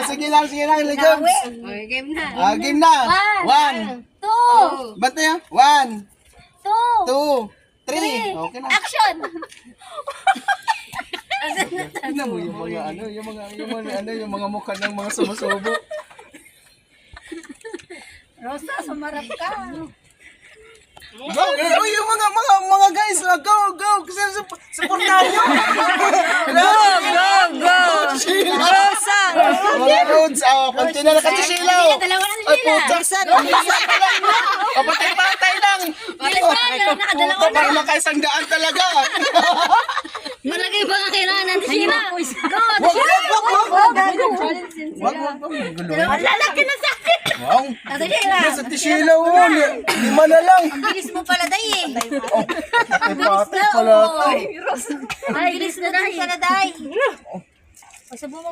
Sige lang, ligam. Okay, game na. Game na. 1, 2, ba't na yan? 1, 2, 2, 3. Okay na. action! Tingnan mo yung mga ano, yung mga mukha ng mga sumusubo. Rosa, sumarap ka. Go! Yung mga guys, go! Kasi supportahan nyo! Go! Rosa! Mga roads, konti na lang kasi silaw. Dalawa na Ay, sila. putsa, patay lang. Nakadalawa Puta, parang nakaisang daan talaga. Malagay ba nga kailangan natin sila? Wag. Ang lalaki na sa akin. Wow. Nasa sila. Nasa tisilaw mo. 5 na lang. Ang bilis mo pala, day eh. Patay pala. Ang bilis na day. Pagsabu mo